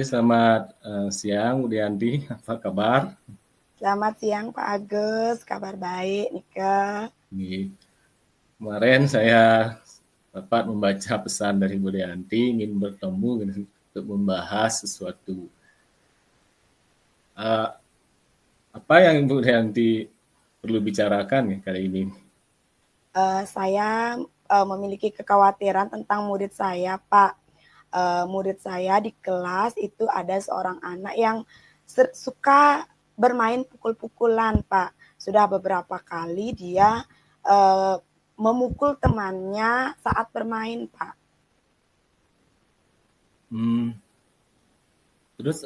Selamat siang Bu Dianti, apa kabar? Selamat siang Pak Agus, kabar baik Nika. Kemarin saya dapat membaca pesan dari Bu Dianti ingin bertemu untuk membahas sesuatu. Apa yang Bu Dianti perlu bicarakan kali ini? Saya memiliki kekhawatiran tentang murid saya Pak. Murid saya di kelas itu ada seorang anak yang suka bermain pukul-pukulan Pak. Sudah beberapa kali dia memukul temannya saat bermain Pak. Terus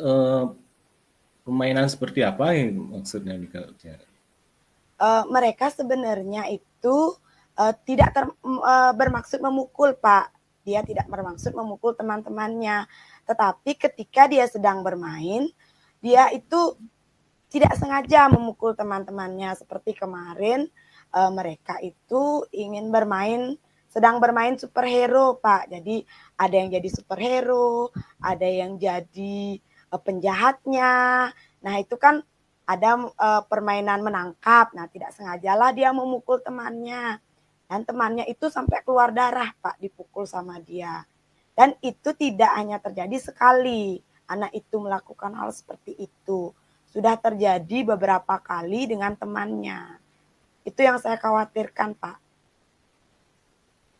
permainan seperti apa yang maksudnya nih kalau mereka sebenarnya itu tidak bermaksud memukul Pak. Dia tidak bermaksud memukul teman-temannya. Tetapi ketika dia sedang bermain, dia itu tidak sengaja memukul teman-temannya. Seperti kemarin mereka itu ingin sedang bermain superhero Pak. Jadi ada yang jadi superhero, ada yang jadi penjahatnya. Nah itu kan ada permainan menangkap. Nah tidak sengajalah dia memukul temannya. Dan temannya itu sampai keluar darah Pak, dipukul sama dia. Dan itu tidak hanya terjadi sekali. Anak itu melakukan hal seperti itu. Sudah terjadi beberapa kali dengan temannya. Itu yang saya khawatirkan Pak.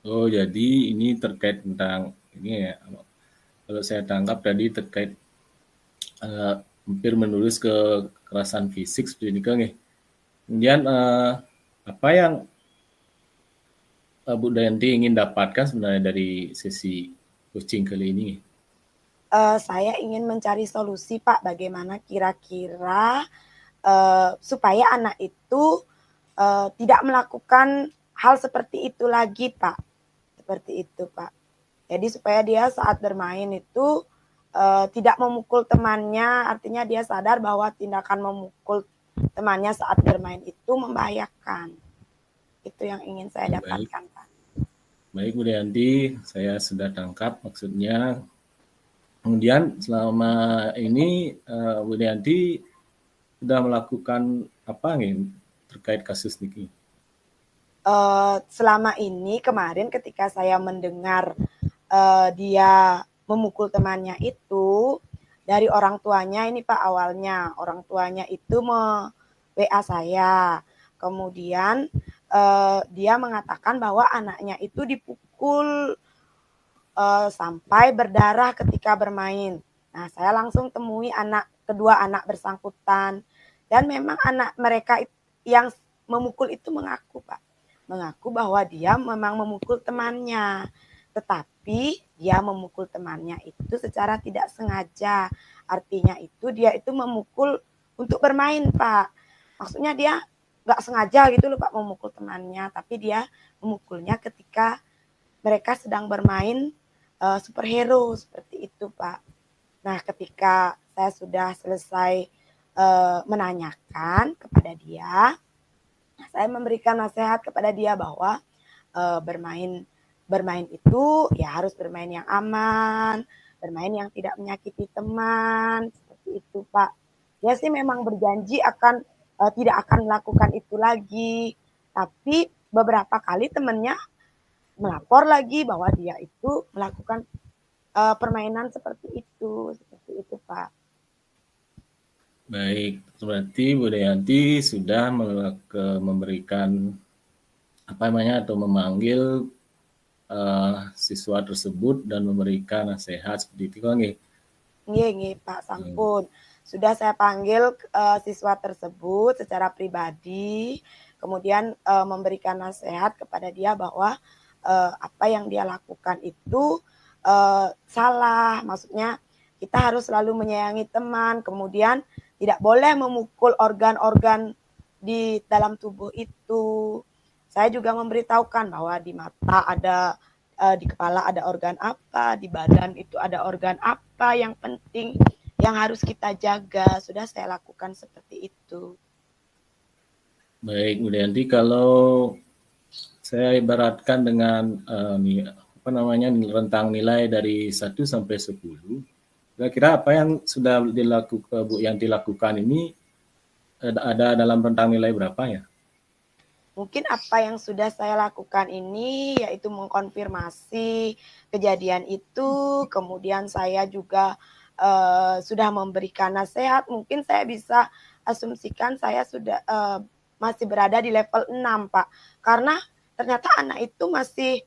Oh jadi ini terkait tentang ini ya. Kalau saya tangkap tadi terkait hampir menulis ke kekerasan fisik seperti ini kan. Kemudian apa yang Bu Dayanti ingin dapatkan sebenarnya dari sesi coaching kali ini? Saya ingin mencari solusi Pak, bagaimana kira-kira supaya anak itu tidak melakukan hal seperti itu lagi Pak. Seperti itu Pak. Jadi supaya dia saat bermain itu tidak memukul temannya, artinya dia sadar bahwa tindakan memukul temannya saat bermain itu membahayakan. Itu yang ingin saya dapatkan Pak. Baik Bu Dayanti, saya sudah tangkap maksudnya. Kemudian selama ini Bu Dayanti sudah melakukan apa nih terkait kasus Niki? Selama ini kemarin ketika saya mendengar dia memukul temannya itu dari orang tuanya ini Pak, awalnya orang tuanya itu WA saya. Kemudian dia mengatakan bahwa anaknya itu dipukul sampai berdarah ketika bermain. Nah, saya langsung temui kedua anak bersangkutan. Dan memang anak mereka yang memukul itu mengaku Pak. Mengaku bahwa dia memang memukul temannya. Tetapi dia memukul temannya itu secara tidak sengaja. Artinya itu dia itu memukul untuk bermain Pak. Maksudnya dia nggak sengaja gitu loh Pak memukul temannya. Tapi dia memukulnya ketika mereka sedang bermain superhero seperti itu Pak. Nah ketika saya sudah selesai menanyakan kepada dia, saya memberikan nasihat kepada dia bahwa bermain itu ya harus bermain yang aman, bermain yang tidak menyakiti teman, seperti itu Pak. Dia sih memang berjanji tidak akan melakukan itu lagi, tapi beberapa kali temannya melapor lagi bahwa dia itu melakukan permainan seperti itu Pak. Baik, berarti Bu Dayanti sudah memberikan apa namanya atau memanggil siswa tersebut dan memberikan nasihat seperti itu kan? Nggih, Pak, sampun. Sudah saya panggil siswa tersebut secara pribadi, kemudian memberikan nasihat kepada dia bahwa apa yang dia lakukan itu salah. Maksudnya kita harus selalu menyayangi teman, kemudian tidak boleh memukul organ-organ di dalam tubuh itu. Saya juga memberitahukan bahwa di mata ada di kepala ada organ apa, di badan itu ada organ apa yang penting yang harus kita jaga. Sudah saya lakukan seperti itu. Baik, Bu Dayanti, kalau saya ibaratkan dengan rentang nilai dari 1 sampai 10, Kira-kira apa yang sudah dilakukan Bu Yanti lakukan ini ada dalam rentang nilai berapa ya? Mungkin apa yang sudah saya lakukan ini yaitu mengkonfirmasi kejadian itu, kemudian saya juga sudah memberikan nasihat. Mungkin saya bisa asumsikan saya sudah masih berada di level 6, Pak. Karena ternyata anak itu masih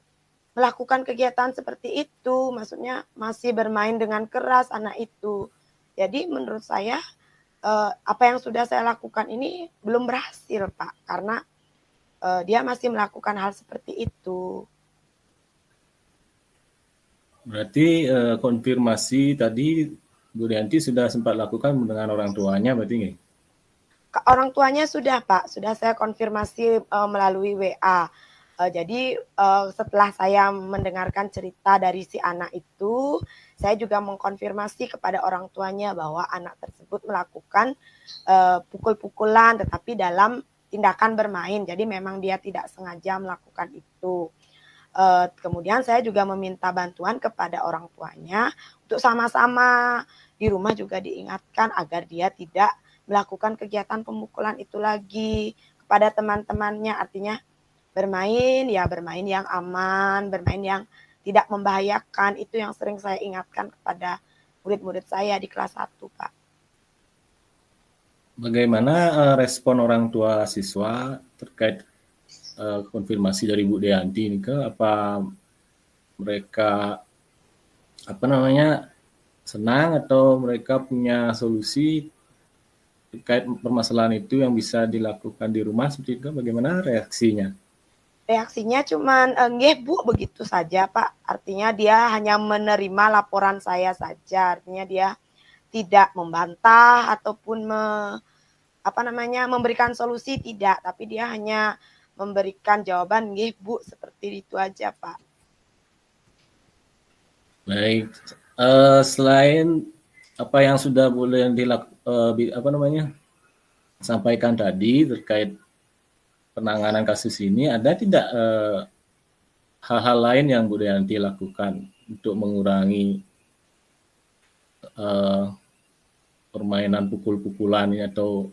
melakukan kegiatan seperti itu, maksudnya masih bermain dengan keras anak itu. Jadi menurut saya apa yang sudah saya lakukan ini belum berhasil, Pak, karena dia masih melakukan hal seperti itu. Berarti konfirmasi tadi Bu Yanti sudah sempat lakukan dengan orang tuanya berarti nggak? Orang tuanya sudah, Pak, sudah saya konfirmasi melalui WA. Jadi setelah saya mendengarkan cerita dari si anak itu, saya juga mengkonfirmasi kepada orang tuanya bahwa anak tersebut melakukan pukul-pukulan tetapi dalam tindakan bermain. Jadi memang dia tidak sengaja melakukan itu. Kemudian saya juga meminta bantuan kepada orang tuanya untuk sama-sama di rumah juga diingatkan agar dia tidak melakukan kegiatan pemukulan itu lagi kepada teman-temannya. Artinya bermain yang aman, bermain yang tidak membahayakan. Itu yang sering saya ingatkan kepada murid-murid saya di kelas 1, Pak. Bagaimana respon orang tua siswa terkait konfirmasi dari Bu Deanti ini apa mereka senang atau mereka punya solusi terkait permasalahan itu yang bisa dilakukan di rumah seperti itu, bagaimana reaksinya? Reaksinya cuman nggih Bu begitu saja, Pak. Artinya dia hanya menerima laporan saya saja. Artinya dia tidak membantah ataupun memberikan solusi tidak, tapi dia hanya memberikan jawaban nggih Bu seperti itu aja, Pak. Baik, selain apa yang sudah boleh sampaikan tadi terkait penanganan kasus ini, ada tidak hal-hal lain yang Bu Dayanti lakukan untuk mengurangi permainan pukul-pukulan ini atau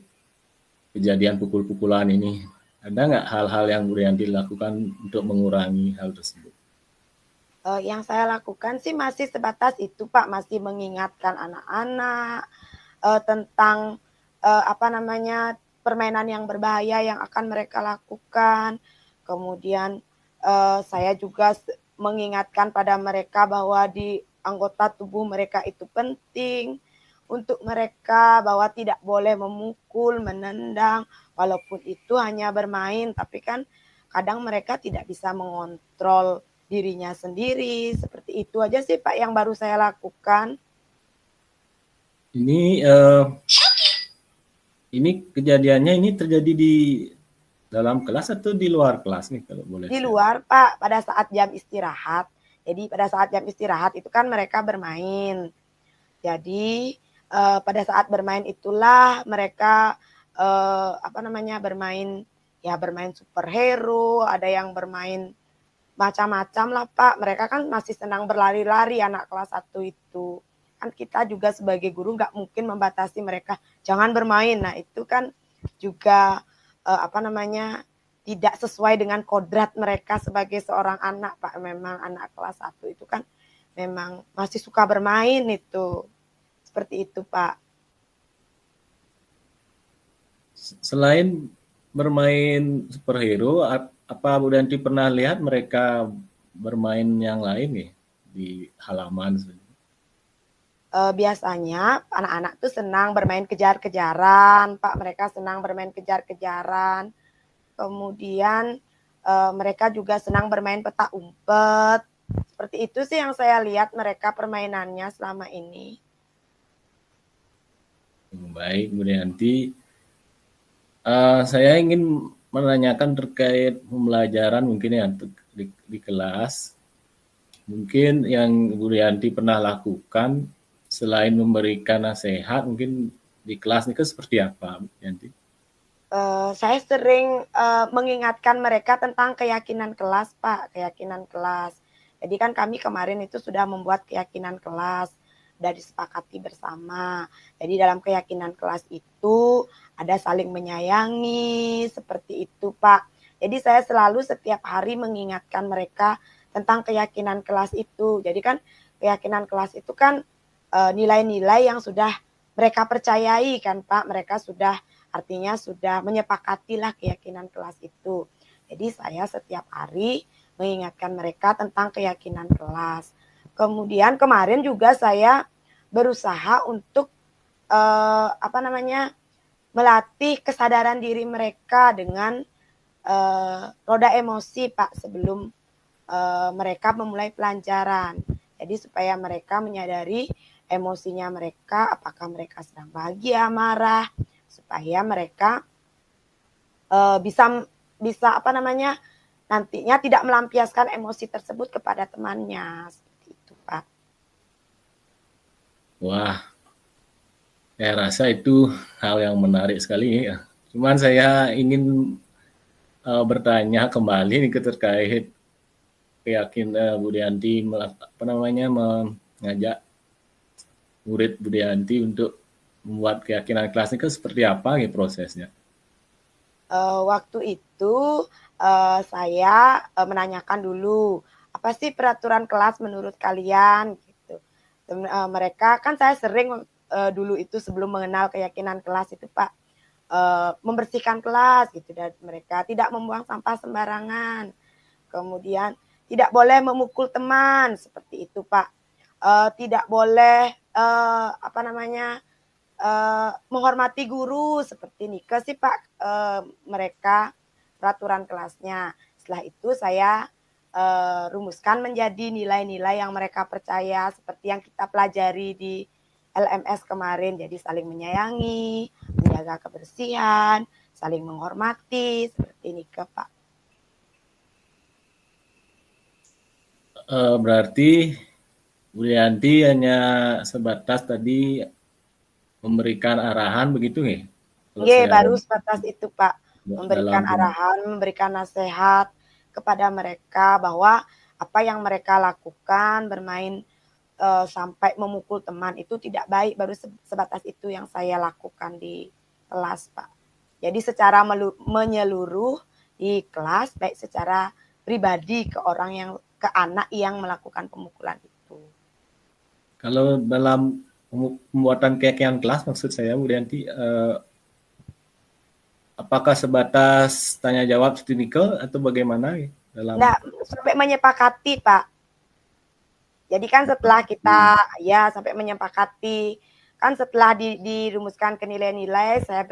kejadian pukul-pukulan ini? Ada nggak hal-hal yang Bu Dayanti lakukan untuk mengurangi hal tersebut? Yang saya lakukan sih masih sebatas itu, Pak, masih mengingatkan anak-anak tentang permainan yang berbahaya yang akan mereka lakukan. Kemudian saya juga mengingatkan pada mereka bahwa di anggota tubuh mereka itu penting untuk mereka, bahwa tidak boleh memukul, menendang, walaupun itu hanya bermain, tapi kan kadang mereka tidak bisa mengontrol dirinya sendiri. Seperti itu aja sih, Pak, yang baru saya lakukan. Ini kejadiannya ini terjadi di dalam kelas atau di luar kelas nih kalau boleh? Di luar, Pak, pada saat jam istirahat. Jadi pada saat jam istirahat itu kan mereka bermain. Jadi pada saat bermain itulah mereka bermain superhero, ada yang bermain macam-macam lah, Pak. Mereka kan masih senang berlari-lari anak kelas 1 itu. Kan kita juga sebagai guru nggak mungkin membatasi mereka jangan bermain. Nah, itu kan juga tidak sesuai dengan kodrat mereka sebagai seorang anak, Pak. Memang anak kelas 1 itu kan memang masih suka bermain itu. Seperti itu, Pak. Selain bermain superhero, apa Bu Danti pernah lihat mereka bermain yang lain nih di halaman? Biasanya anak-anak tuh senang bermain kejar-kejaran, Pak. Mereka senang bermain kejar-kejaran. Kemudian mereka juga senang bermain petak umpet. Seperti itu sih yang saya lihat mereka permainannya selama ini. Baik, Bu Yanti. Saya ingin menanyakan terkait pembelajaran mungkin ya di kelas. Mungkin yang Bu Yanti pernah lakukan selain memberikan nasihat, mungkin di kelas ini seperti apa, Bu Yanti? Saya sering mengingatkan mereka tentang keyakinan kelas, Pak, keyakinan kelas. Jadi kan kami kemarin itu sudah membuat keyakinan kelas. udah disepakati bersama. Jadi dalam keyakinan kelas itu ada saling menyayangi, seperti itu Pak. Jadi saya selalu setiap hari mengingatkan mereka tentang keyakinan kelas itu. Jadi kan keyakinan kelas itu kan nilai-nilai yang sudah mereka percayai kan Pak. Mereka sudah artinya sudah menyepakatilah keyakinan kelas itu. Jadi saya setiap hari mengingatkan mereka tentang keyakinan kelas. Kemudian kemarin juga saya berusaha untuk melatih kesadaran diri mereka dengan roda emosi Pak sebelum mereka memulai pelajaran. Jadi supaya mereka menyadari emosinya mereka, apakah mereka sedang bahagia, marah, supaya mereka bisa nantinya tidak melampiaskan emosi tersebut kepada temannya. Seperti itu Pak. Wah, saya rasa itu hal yang menarik sekali ya. Cuman saya ingin bertanya kembali nih terkait keyakinan Bu Dianti mengajak murid Bu Dianti untuk membuat keyakinan kelas ini seperti apa nih prosesnya? Waktu itu saya menanyakan dulu apa sih peraturan kelas menurut kalian gitu. Mereka kan saya sering dulu itu sebelum mengenal keyakinan kelas itu Pak membersihkan kelas gitu dan mereka tidak membuang sampah sembarangan. Kemudian tidak boleh memukul teman seperti itu Pak. Tidak boleh menghormati guru seperti Nike sih Pak mereka peraturan kelasnya. Setelah itu saya rumuskan menjadi nilai-nilai yang mereka percaya seperti yang kita pelajari di LMS kemarin. Jadi saling menyayangi, menjaga kebersihan, saling menghormati seperti Nike Pak. Berarti Bu Dianti hanya sebatas tadi memberikan arahan begitu nih? Iya, baru sebatas itu Pak, memberikan dalam arahan, memberikan nasihat kepada mereka bahwa apa yang mereka lakukan bermain sampai memukul teman itu tidak baik, baru sebatas itu yang saya lakukan di kelas Pak. Jadi secara menyeluruh di kelas baik secara pribadi ke anak yang melakukan pemukulan itu. Kalau dalam pembuatan keyakinan kelas maksud saya Bu Dianti apakah sebatas tanya jawab studi atau bagaimana dalam sampai menyepakati Pak. Jadi kan setelah kita sampai menyepakati kan setelah dirumuskan ke nilai-nilai saya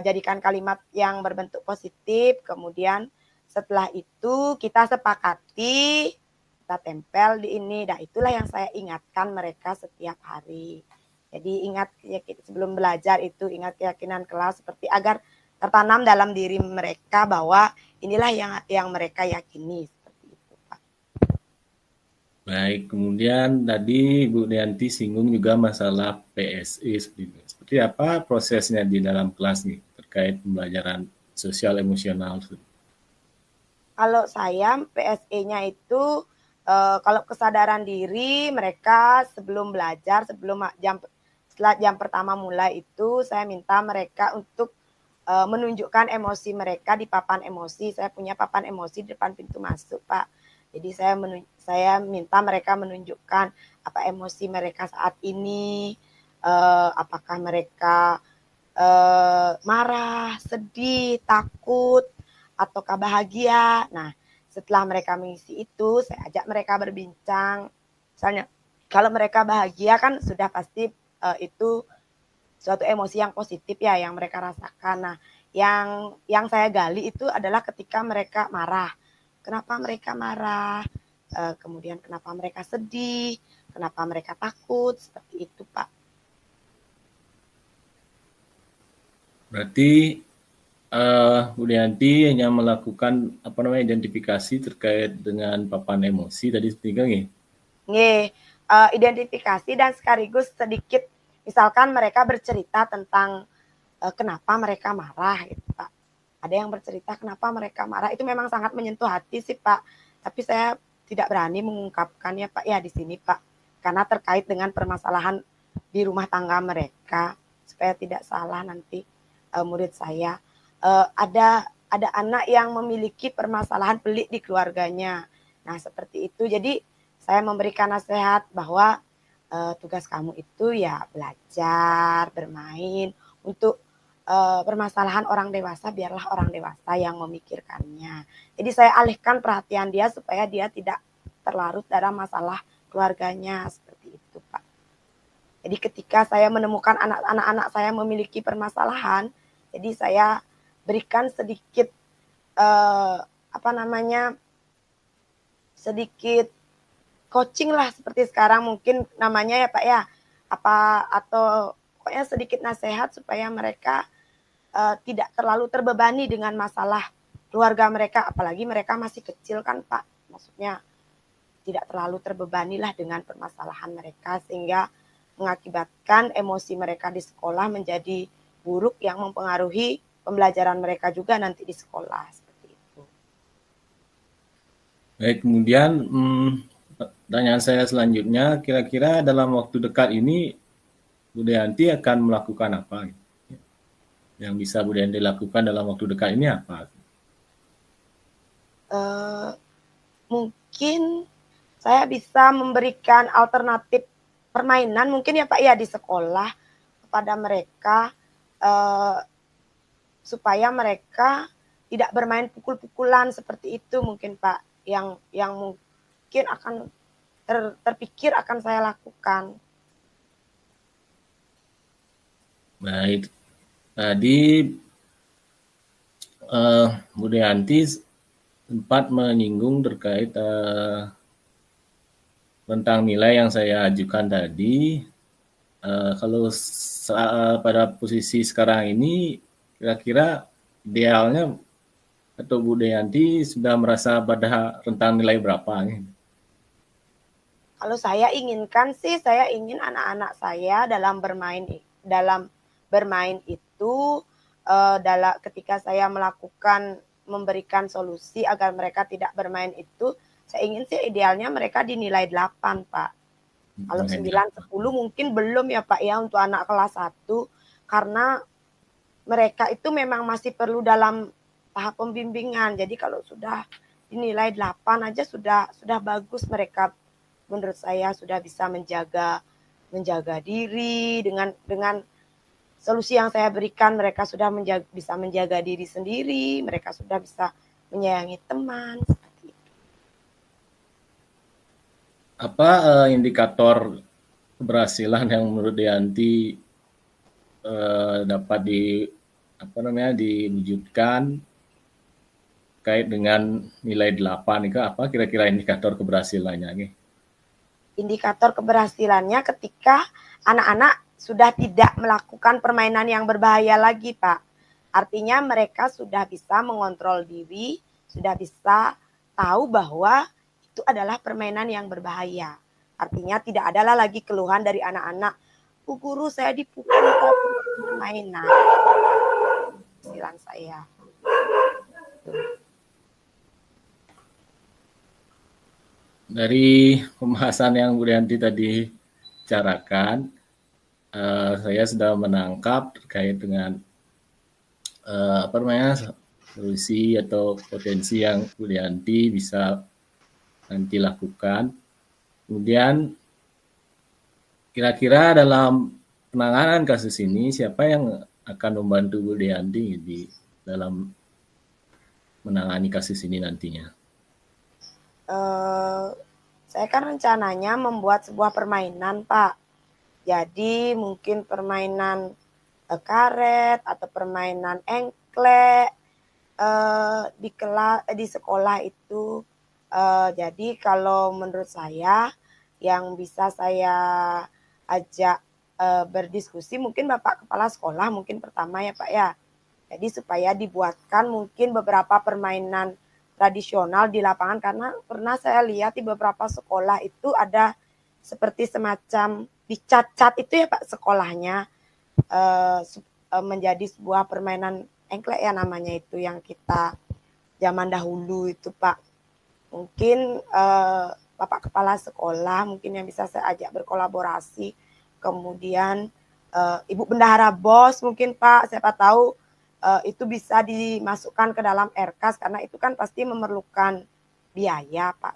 jadikan kalimat yang berbentuk positif, kemudian setelah itu kita sepakati, kita tempel di ini. Nah itulah yang saya ingatkan mereka setiap hari. Jadi ingat sebelum belajar itu ingat keyakinan kelas seperti agar tertanam dalam diri mereka bahwa inilah yang mereka yakini. Seperti itu Pak. Baik, kemudian tadi Bu Dianti singgung juga masalah PSI. Seperti apa prosesnya di dalam kelas nih terkait pembelajaran sosial emosional? Kalau saya PSE-nya itu kalau kesadaran diri mereka sebelum belajar, setelah jam pertama mulai itu saya minta mereka untuk menunjukkan emosi mereka di papan emosi. Saya punya papan emosi di depan pintu masuk, Pak. Jadi saya minta mereka menunjukkan apa emosi mereka saat ini, apakah mereka marah, sedih, takut, ataukah bahagia. Nah, setelah mereka mengisi itu, saya ajak mereka berbincang. Misalnya, kalau mereka bahagia kan sudah pasti itu suatu emosi yang positif ya yang mereka rasakan. Nah, yang saya gali itu adalah ketika mereka marah. Kenapa mereka marah? Kemudian kenapa mereka sedih? Kenapa mereka takut? Seperti itu, Pak. Berarti Bu Dianti hanya melakukan identifikasi terkait dengan papan emosi tadi tiga nih. Identifikasi dan sekaligus sedikit misalkan mereka bercerita tentang kenapa mereka marah gitu Pak. Ada yang bercerita kenapa mereka marah, itu memang sangat menyentuh hati sih Pak. Tapi saya tidak berani mengungkapkannya Pak ya di sini Pak. karena terkait dengan permasalahan di rumah tangga mereka, supaya tidak salah nanti murid saya. Ada anak yang memiliki permasalahan pelik di keluarganya. Nah, seperti itu. Jadi saya memberikan nasihat bahwa tugas kamu itu ya belajar, bermain. Untuk permasalahan orang dewasa, biarlah orang dewasa yang memikirkannya. Jadi saya alihkan perhatian dia supaya dia tidak terlarut dalam masalah keluarganya, seperti itu, Pak. Jadi ketika saya menemukan anak-anak saya memiliki permasalahan, jadi saya berikan sedikit sedikit coaching lah, seperti sekarang mungkin namanya ya Pak ya, atau pokoknya sedikit nasihat supaya mereka tidak terlalu terbebani dengan masalah keluarga mereka, apalagi mereka masih kecil kan Pak, maksudnya tidak terlalu terbebanilah dengan permasalahan mereka sehingga mengakibatkan emosi mereka di sekolah menjadi buruk yang mempengaruhi pembelajaran mereka juga nanti di sekolah, seperti itu. Baik, kemudian pertanyaan saya selanjutnya, kira-kira dalam waktu dekat ini Bu Dayanti akan melakukan apa? Yang bisa Bu Dayanti lakukan dalam waktu dekat ini apa? Mungkin saya bisa memberikan alternatif permainan mungkin ya Pak ya di sekolah kepada mereka supaya mereka tidak bermain pukul-pukulan seperti itu mungkin Pak, yang mungkin akan terpikir akan saya lakukan. Baik, tadi Bu Dayanti sempat menyinggung terkait tentang nilai yang saya ajukan tadi. Kalau pada posisi sekarang ini, kira-kira idealnya atau Bu Dayanti sudah merasa pada rentang nilai berapa? Kalau saya inginkan sih, saya ingin anak-anak saya dalam bermain itu ketika saya memberikan solusi agar mereka tidak bermain itu, saya ingin sih idealnya mereka dinilai 8, Pak. Kalau 9, 10 mungkin belum ya Pak ya untuk anak kelas 1, karena mereka itu memang masih perlu dalam tahap pembimbingan. Jadi kalau sudah dinilai 8 aja sudah bagus, mereka menurut saya sudah bisa menjaga diri dengan solusi yang saya berikan. Mereka sudah bisa menjaga diri sendiri, mereka sudah bisa menyayangi teman. Apa indikator keberhasilan yang menurut Dayanti dapat diwujudkan terkait dengan nilai 8 itu apa kira-kira indikator keberhasilannya? Indikator keberhasilannya ketika anak-anak sudah tidak melakukan permainan yang berbahaya lagi, Pak. Artinya mereka sudah bisa mengontrol diri, sudah bisa tahu bahwa itu adalah permainan yang berbahaya. Artinya tidak adalah lagi keluhan dari anak-anak, "Bu guru, saya dipukul tapi permainan." Silang saya. Dari pembahasan yang Bu Dayanti tadi bicarakan, saya sudah menangkap terkait dengan solusi atau potensi yang Bu Dayanti bisa nanti lakukan. Kemudian kira-kira dalam penanganan kasus ini siapa yang akan membantu Bu Dayanti di dalam menangani kasus ini nantinya? Saya kan rencananya membuat sebuah permainan, Pak. Jadi mungkin permainan karet atau permainan engklek di sekolah itu. Jadi kalau menurut saya yang bisa saya ajak berdiskusi mungkin Bapak Kepala Sekolah mungkin pertama ya Pak ya. Jadi supaya dibuatkan mungkin beberapa permainan tradisional di lapangan, karena pernah saya lihat di beberapa sekolah itu ada seperti semacam dicat-cat itu ya Pak sekolahnya, menjadi sebuah permainan engklek ya namanya itu yang kita zaman dahulu itu Pak. Mungkin Bapak Kepala Sekolah mungkin yang bisa saya ajak berkolaborasi. Kemudian Ibu Bendahara BOS mungkin Pak, siapa tahu itu bisa dimasukkan ke dalam RKAS karena itu kan pasti memerlukan biaya Pak.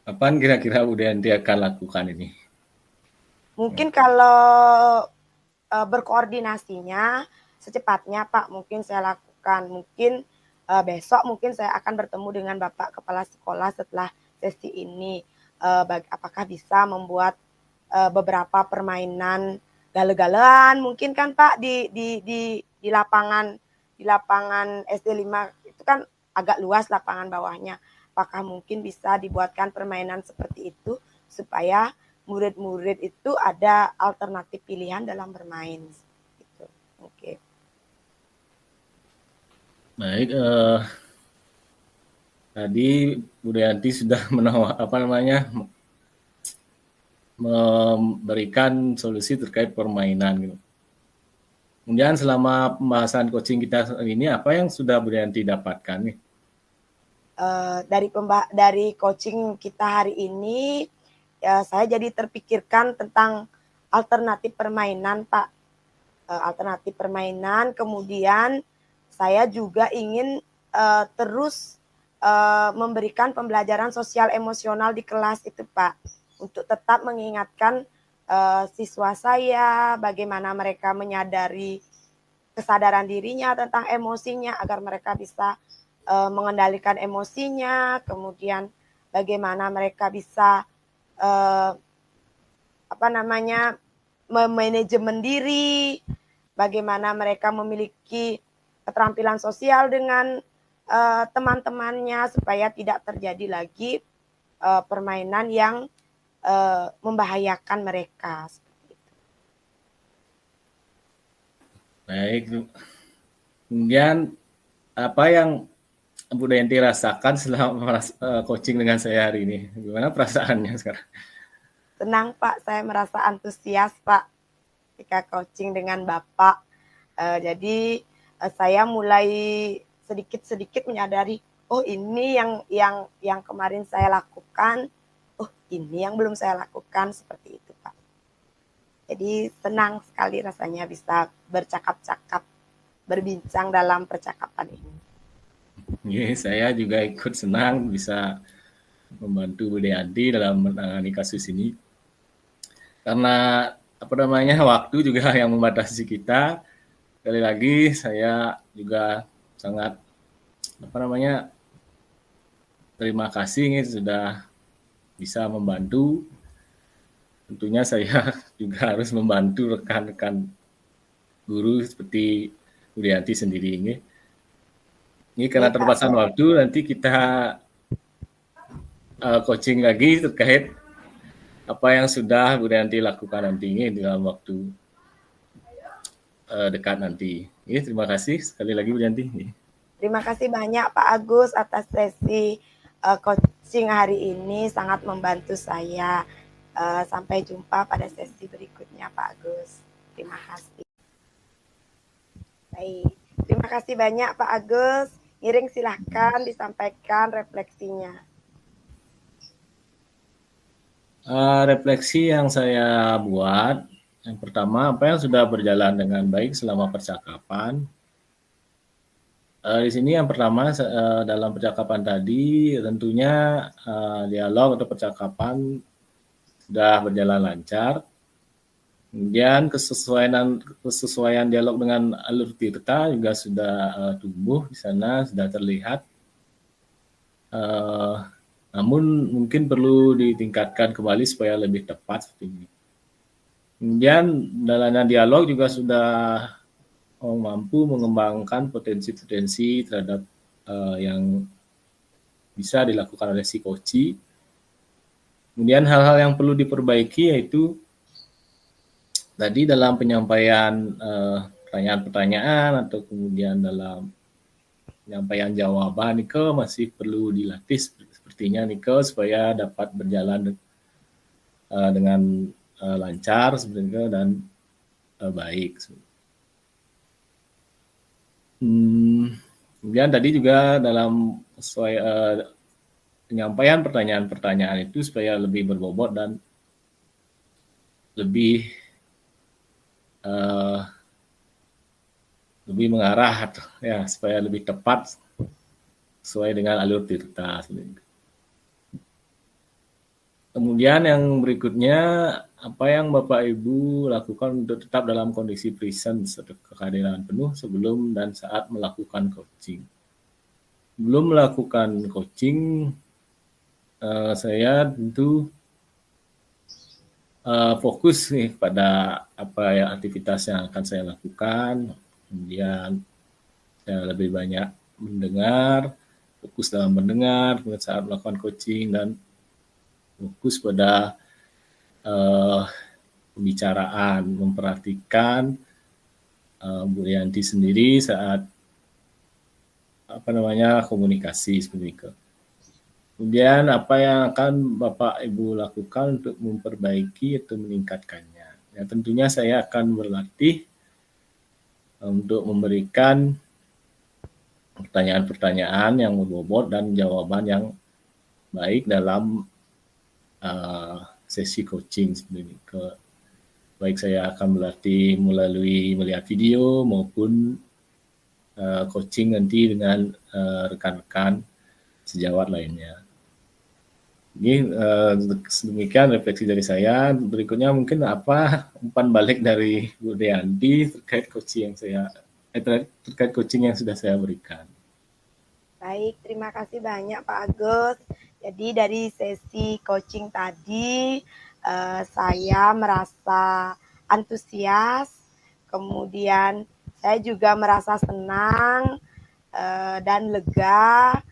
Apa kira-kira Bu Dayanti akan lakukan ini? Mungkin kalau berkoordinasinya secepatnya Pak mungkin saya lakukan. Mungkin besok mungkin saya akan bertemu dengan Bapak Kepala Sekolah setelah sesi ini. Apakah bisa membuat beberapa permainan gale-galean mungkin kan Pak di lapangan SD 5 itu kan agak luas lapangan bawahnya. Apakah mungkin bisa dibuatkan permainan seperti itu supaya murid-murid itu ada alternatif pilihan dalam bermain. Gitu. Oke. Baik, tadi Bu Dayanti sudah memberikan solusi terkait permainan gitu. Kemudian selama pembahasan coaching kita ini apa yang sudah Bu Dayanti dapatkan nih? Dari coaching kita hari ini saya jadi terpikirkan tentang alternatif permainan Pak. Alternatif permainan, kemudian saya juga ingin terus memberikan pembelajaran sosial emosional di kelas itu Pak, untuk tetap mengingatkan siswa saya bagaimana mereka menyadari kesadaran dirinya tentang emosinya agar mereka bisa mengendalikan emosinya, kemudian bagaimana mereka bisa memanajemen diri, bagaimana mereka memiliki keterampilan sosial dengan teman-temannya supaya tidak terjadi lagi permainan yang membahayakan mereka. Baik, kemudian apa yang Bu Dayanti rasakan selama coaching dengan saya hari ini? Gimana perasaannya sekarang? Senang Pak, saya merasa antusias Pak ketika coaching dengan Bapak. Jadi saya mulai sedikit-sedikit menyadari, oh ini yang kemarin saya lakukan, oh ini yang belum saya lakukan, seperti itu Pak. Jadi senang sekali rasanya bisa bercakap-cakap, berbincang dalam percakapan ini. Ya, saya juga ikut senang bisa membantu Bu Dayanti dalam menangani kasus ini. Karena waktu juga yang membatasi kita. Sekali lagi saya juga sangat terima kasih nih sudah bisa membantu. Tentunya saya juga harus membantu rekan-rekan guru seperti Bu Dayanti sendiri ini. Ini karena terbatasan waktu, nanti kita coaching lagi terkait apa yang sudah Bu Dayanti lakukan nanti ini dalam waktu dekat nanti. Terima kasih sekali lagi Bu Dayanti. Terima kasih banyak Pak Agus atas sesi coaching hari ini, sangat membantu saya. Sampai jumpa pada sesi berikutnya Pak Agus. Terima kasih. Baik, terima kasih banyak Pak Agus. Ngiring silahkan disampaikan refleksinya. Refleksi yang saya buat, yang pertama, apa yang sudah berjalan dengan baik selama percakapan. Di sini yang pertama, dalam percakapan tadi, tentunya dialog atau percakapan sudah berjalan lancar. Kemudian kesesuaian dialog dengan alur Tirta juga sudah tumbuh di sana, sudah terlihat. Namun mungkin perlu ditingkatkan kembali supaya lebih tepat seperti ini. Kemudian dalam dialog juga sudah mampu mengembangkan potensi-potensi terhadap yang bisa dilakukan oleh si coach. Kemudian hal-hal yang perlu diperbaiki yaitu tadi dalam penyampaian pertanyaan-pertanyaan atau kemudian dalam penyampaian jawaban Nike masih perlu dilatih sepertinya Nike supaya dapat berjalan dengan lancar sebenarnya dan baik. Kemudian tadi juga dalam penyampaian pertanyaan-pertanyaan itu supaya lebih berbobot dan lebih uh, lebih mengarah ya supaya lebih tepat sesuai dengan alur tirta. Kemudian yang berikutnya, apa yang Bapak Ibu lakukan untuk tetap dalam kondisi presence atau kehadiran penuh sebelum dan saat melakukan coaching? Belum melakukan coaching, saya tentu fokus nih pada apa ya aktivitas yang akan saya lakukan. Kemudian saya lebih banyak mendengar, fokus dalam mendengar saat melakukan coaching dan fokus pada pembicaraan, memperhatikan Bu Rianti sendiri saat komunikasi seperti itu. Kemudian apa yang akan Bapak Ibu lakukan untuk memperbaiki atau meningkatkannya? Ya, tentunya saya akan berlatih untuk memberikan pertanyaan-pertanyaan yang berbobot dan jawaban yang baik dalam sesi coaching seperti itu. Baik saya akan berlatih melalui melihat video maupun coaching nanti dengan rekan-rekan sejawat lainnya. Ini demikian refleksi dari saya. Berikutnya mungkin apa umpan balik dari Bu Rianti terkait coaching yang terkait coaching yang sudah saya berikan. Baik, terima kasih banyak Pak Agus. Jadi dari sesi coaching tadi saya merasa antusias, kemudian saya juga merasa senang dan lega.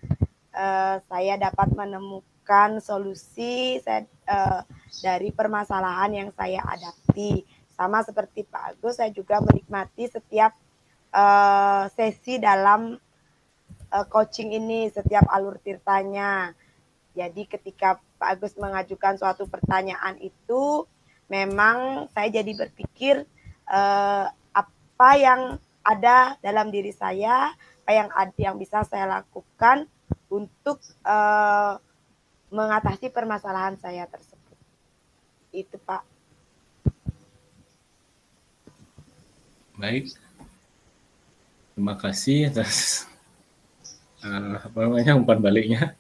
Saya dapat menemukan solusi dari permasalahan yang saya hadapi. Sama seperti Pak Agus, saya juga menikmati setiap sesi dalam coaching ini, setiap alur tirtanya. Jadi ketika Pak Agus mengajukan suatu pertanyaan itu, memang saya jadi berpikir apa yang ada dalam diri saya, apa yang bisa saya lakukan untuk mengatasi permasalahan saya tersebut. Itu Pak. Baik, terima kasih atas umpan baliknya.